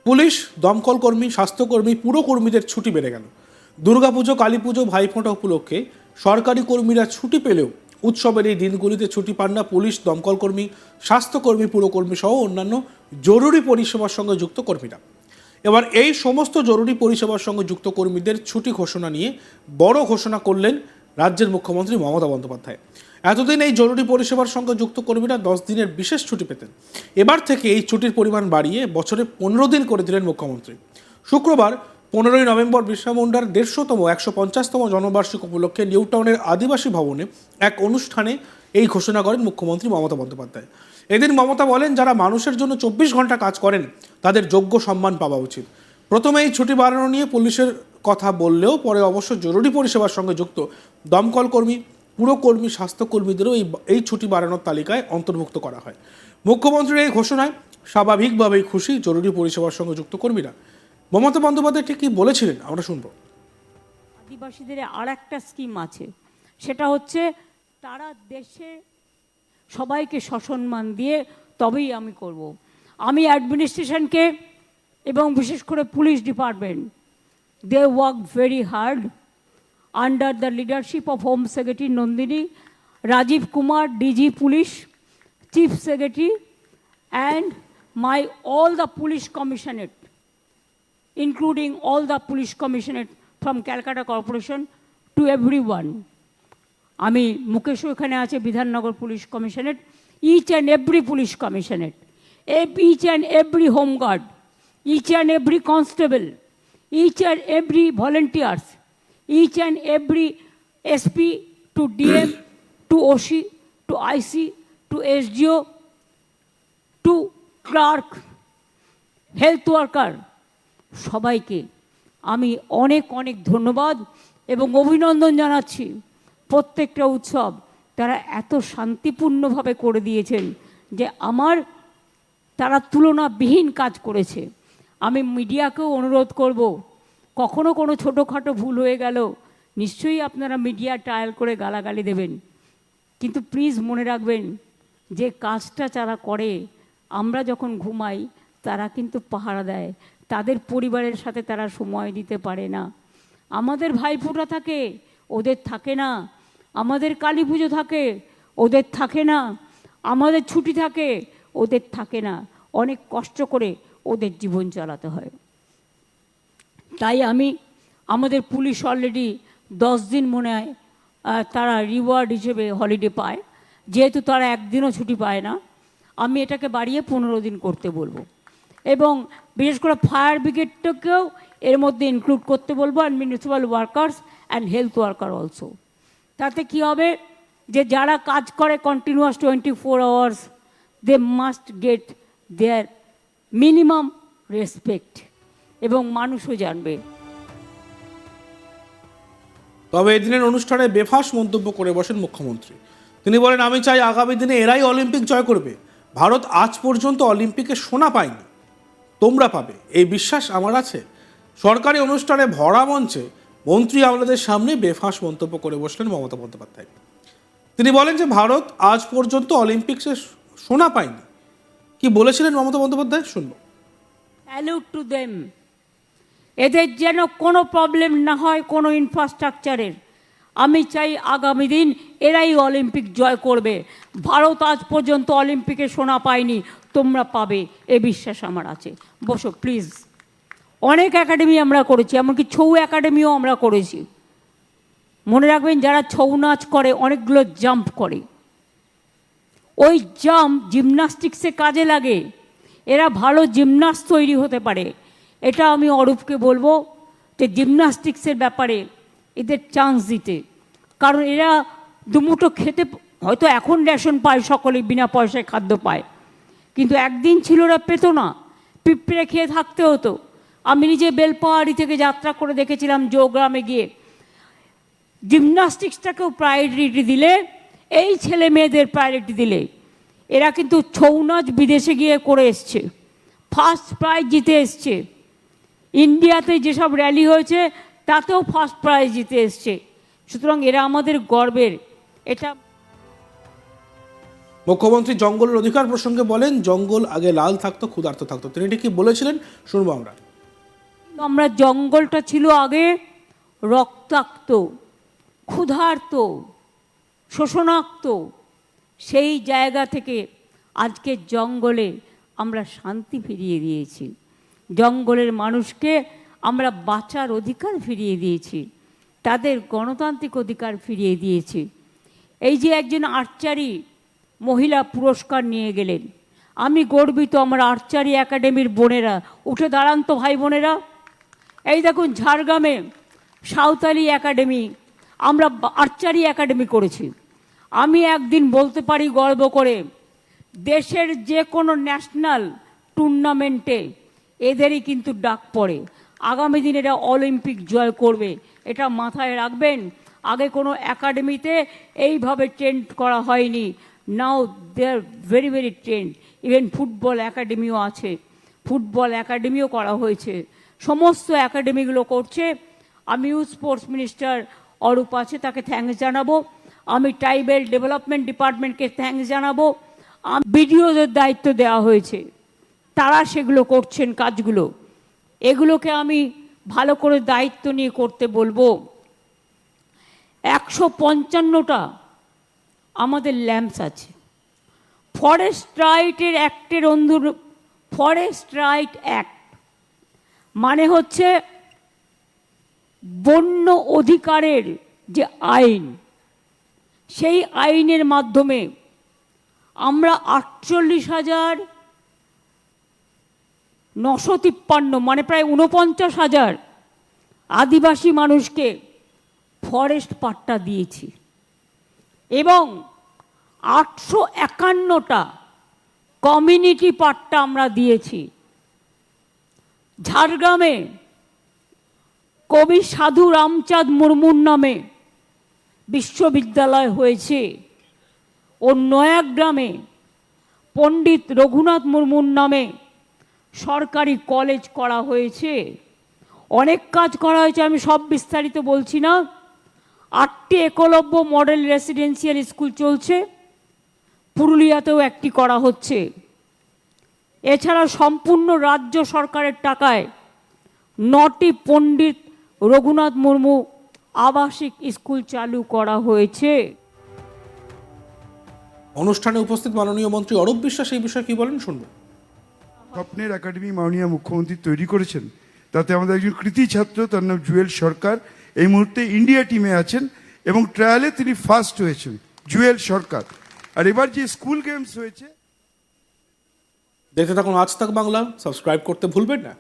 Police, দমকল কর্মী, স্বাস্থ্যকর্মী, পুরকর্মীদের ছুটি বেড়ে গেল। দুর্গাপুজো, কালীপুজো, ভাইফোঁটা উপলক্ষে সরকারি কর্মীরা ছুটি পেলেও উৎসবের এই দিনগুলিতে ছুটি পান না পুলিশ, দমকল কর্মী, স্বাস্থ্যকর্মী, পুরকর্মী সহ অন্যান্য জরুরি পরিষেবার সঙ্গে যুক্ত কর্মীরা। এবার এই সমস্ত জরুরি পরিষেবার সঙ্গে যুক্ত কর্মীদের ছুটি ঘোষণা নিয়ে বড় ঘোষণা করলেন রাজ্যের মুখ্যমন্ত্রী মমতা বন্দ্যোপাধ্যায়। এতদিন এই জরুরি পরিষেবার সঙ্গে যুক্ত কর্মীরা 10 দিনের বিশেষ ছুটি পেতেন। এবার থেকে এই ছুটির পরিমাণ বাড়িয়ে বছরে 15 দিন করে দিলেন মুখ্যমন্ত্রী। শুক্রবার 15ই নভেম্বর বিরসা মুন্ডার 150তম 150তম জন্মবার্ষিকী উপলক্ষে নিউ টাউনের আদিবাসী ভবনে এক অনুষ্ঠানে এই ঘোষণা করেন মুখ্যমন্ত্রী মমতা বন্দ্যোপাধ্যায়। এদিন মমতা বলেন, যারা মানুষের জন্য 24 ঘন্টা কাজ করেন তাদের যোগ্য সম্মান পাওয়া উচিত। প্রথমে এই ছুটি বাড়ানো নিয়ে পুলিশের কথা বললেও পরে অবশ্য জরুরি পরিষেবার সঙ্গে যুক্ত দমকল কর্মী, পুরকর্মী, স্বাস্থ্যকর্মীদেরও এই ছুটি বাড়ানোর তালিকায় অন্তর্ভুক্ত করা হয়। মুখ্যমন্ত্রীর এই ঘোষণায় স্বাভাবিকভাবেই খুশি জরুরি পরিষেবার সঙ্গে যুক্ত কর্মীরা। মমতা বন্দ্যোপাধ্যায় ঠিক কী বলেছিলেন আমরা শুনবো। আদিবাসীদের আর একটা স্কিম আছে, সেটা হচ্ছে তারা দেশে সবাইকে সসম্মান দিয়ে তবেই আমি করব। আমি অ্যাডমিনিস্ট্রেশনকে এবং বিশেষ করে police department, they work very hard under the leadership of Home Secretary Nandini, Rajiv Kumar, DG Police, Chief Secretary, and all the police commissionerate, including all the police commissionerate from Calcutta Corporation to everyone. Ami Mukeshu ekhane ache Bidhannagar Police Commissionerate, each and every police commissionerate, each and every home guard, each and every constable, each and every volunteers, each and every SP to DM to OC to IC to SGO to clerk, health worker, সবাইকে আমি অনেক অনেক ধন্যবাদ এবং অভিনন্দন জানাচ্ছি। প্রত্যেকটা উৎসব তারা এত শান্তিপূর্ণভাবে করে দিয়েছেন যে তারা তুলনাবিহীন কাজ করেছে। আমি মিডিয়াকেও অনুরোধ করব, কখনো কোনো ছোটোখাটো ভুল হয়ে গেল নিশ্চয়ই আপনারা মিডিয়া ট্রায়াল করে গালাগালি দেবেন, কিন্তু প্লিজ মনে রাখবেন যে কাজটা যারা করে, আমরা যখন ঘুমাই তারা কিন্তু পাহারা দেয়, তাদের পরিবারের সাথে তারা সময় দিতে পারে না। আমাদের ভাইফোঁটা থাকে, ওদের থাকে না। আমাদের কালী পুজো থাকে, ওদের থাকে না। আমাদের ছুটি থাকে, ওদের থাকে না। অনেক কষ্ট করে ওদের জীবন চালাতে হয়। তাই আমাদের পুলিশ অলরেডি 10 দিন মনে হয় তারা রিওয়ার্ড হিসেবে হলিডে পায়, যেহেতু তারা একদিনও ছুটি পায় না। আমি এটাকে বাড়িয়ে 15 দিন করতে বলবো এবং বিশেষ করে ফায়ার ব্রিগেডটাকেও এর মধ্যে ইনক্লুড করতে বলবো, and municipal workers and health worker also. তাতে কি হবে যে যারা কাজ করে continuous 24 hours, they must get their minimum respect এবং মানুষও জানবে। তবে এদিনের অনুষ্ঠানে বেফাঁস মন্তব্য করে বসেন মুখ্যমন্ত্রী। তিনি বলেন, আমি চাই আগামী দিনে এরাই অলিম্পিক জয় করবে। ভারত আজ পর্যন্ত অলিম্পিকে সোনা পায়নি, তোমরা পাবে, এই বিশ্বাস আমার আছে। সরকারি অনুষ্ঠানে ভরা মঞ্চে মন্ত্রী আমলাদের সামনে বেফাঁস মন্তব্য করে বসলেন মমতা বন্দ্যোপাধ্যায়। তিনি বলেন যে ভারত আজ পর্যন্ত অলিম্পিক্সে সোনা পায়নি। কি বলেছিলেন মমতা বন্দ্যোপাধ্যায় শুনবো। Salute to them. এদের যেন কোনো প্রবলেম না হয় কোনো ইনফ্রাস্ট্রাকচারের। আমি চাই আগামী দিন এরাই অলিম্পিক জয় করবে। ভারত আজ পর্যন্ত অলিম্পিকে সোনা পায়নি, তোমরা পাবে, এ বিশ্বাস আমার আছে। বসো প্লিজ। অনেক একাডেমি আমরা করেছি, এমনকি ছৌ একাডেমিও আমরা করেছি। মনে রাখবেন, যারা ছৌ নাচ করে অনেকগুলো জাম্প করে, ওই জাম্প জিমন্যাস্টিক্সে কাজে লাগে। এরা ভালো জিমন্যাস্ট তৈরি হতে পারে। এটা আমি অরূপকে বলবো যে জিমন্যাস্টিক্সের ব্যাপারে এদের চান্স দিতে, কারণ এরা দুমুঠো খেতে, হয়তো এখন রেশন পায়, সকলে বিনা পয়সায় খাদ্য পায়, কিন্তু একদিন ছিল ওরা পেত না, পিঁপড়ে খেয়ে থাকতে হতো। আমি নিজে বেলপাহাড়ি থেকে যাত্রা করে দেখেছিলাম জৌগ্রামে গিয়ে। জিমন্যাস্টিক্সটাকেও প্রায়োরিটি দিলে, এই ছেলে মেয়েদের প্রায়োরিটি দিলে, এরা কিন্তু ছৌ নাচ বিদেশে গিয়ে করে এসছে, ফার্স্ট প্রাইজ জিতে এসছে। ইন্ডিয়াতে যেসব র্যালি হয়েছে তাতেও ফার্স্ট প্রাইজ জিতে এসছে। সুতরাং এরা আমাদের গর্বের। এটা মুখ্যমন্ত্রী জঙ্গলের অধিকার প্রসঙ্গে বলেন, জঙ্গল আগে লাল থাকতো, ক্ষুধার্ত থাকতো। তিনি এটি কি বলেছিলেন শুনবো আমরা। আমরা জঙ্গলটা ছিল আগে রক্তাক্ত, ক্ষুধার্ত, শোষণাক্ত। সেই জায়গা থেকে আজকে জঙ্গলে আমরা শান্তি ফিরিয়ে দিয়েছি, জঙ্গলের মানুষকে আমরা বাঁচার অধিকার ফিরিয়ে দিয়েছি, তাদের গণতান্ত্রিক অধিকার ফিরিয়ে দিয়েছি। এই যে একজন আর্চারি মহিলা পুরস্কার নিয়ে গেলেন, আমি গর্বিত। আমার আর্চারি একাডেমির বোনেরা উঠে দাঁড়ান তো ভাই বোনেরা। এই দেখুন ঝাড়গ্রামে সাঁওতালি একাডেমি, আমরা আর্চারি একাডেমি করেছি। আমি একদিন বলতে পারি গর্ব করে, দেশের যে কোনো ন্যাশনাল টুর্নামেন্টে এদেরই কিন্তু ডাক পড়ে। আগামী দিনে এরা অলিম্পিক জয় করবে, এটা মাথায় রাখবেন। আগে কোনো একাডেমিতে এইভাবে ট্রেন্ড করা হয়নি। Now they are very very trained. Even football একাডেমিও আছে, ফুটবল একাডেমিও করা হয়েছে। সমস্ত একাডেমিগুলো করছে। আমি ইউথ স্পোর্টস মিনিস্টার অরূপ আছে, তাকে থ্যাঙ্কস জানাবো। আমি ট্রাইবেল ডেভেলপমেন্ট ডিপার্টমেন্টকে থ্যাঙ্কস জানাবো। বিডিওদের দায়িত্ব দেওয়া হয়েছে, তারা সেগুলো করছেন কাজগুলো। এগুলোকে আমি ভালো করে দায়িত্ব নিয়ে করতে বলবো। 155টা আমাদের ল্যাম্পস আছে। ফরেস্ট রাইটের অ্যাক্টের ফরেস্ট রাইট অ্যাক্ট মানে হচ্ছে বন্য অধিকারের যে আইন, সেই আইনের মাধ্যমে আমরা 48,953 মানে প্রায় 49,000 আদিবাসী মানুষকে ফরেস্ট পাট্টা দিয়েছি এবং 851টা কমিউনিটি পাট্টা আমরা দিয়েছি। ঝাড়গ্রামে কবি সাধু রামচাঁদ মুর্মুর নামে বিশ্ববিদ্যালয় হয়েছে ও নয়াগ্রামে পণ্ডিত রঘুনাথ মুর্মুর নামে সরকারি কলেজ করা হয়েছে। অনেক কাজ করা হয়েছে, আমি সব বিস্তারিত বলছি না। 8টি একলব্য মডেল রেসিডেন্সিয়াল স্কুল চলছে, পুরুলিয়াতেও একটি করা হচ্ছে। এছাড়া সম্পূর্ণ রাজ্য সরকারের টাকায় 9টি পণ্ডিত রঘুনাথ মুর্মু আবাসিক স্কুল চালু করা হয়েছে। অনুষ্ঠানে উপস্থিত মাননীয় মন্ত্রী অরূপ বিশ্বাস এই বিষয়ে কি বলেন শুনবো। স্বপ্নের একাডেমি মাননীয় মুখ্যমন্ত্রী তৈরি করেছেন, তাতে আমাদের একজন কৃতি ছাত্র, তার নাম জুয়েল সরকার, এই মুহূর্তে ইন্ডিয়া টিমে আছেন এবং ট্রায়ালে তিনি ফার্স্ট হয়েছেন, জুয়েল সরকার। আর এবার যে স্কুল গেমস হয়েছে, দেখতে থাকুন আজ তাক বাংলা, সাবস্ক্রাইব করতে ভুলবেন না।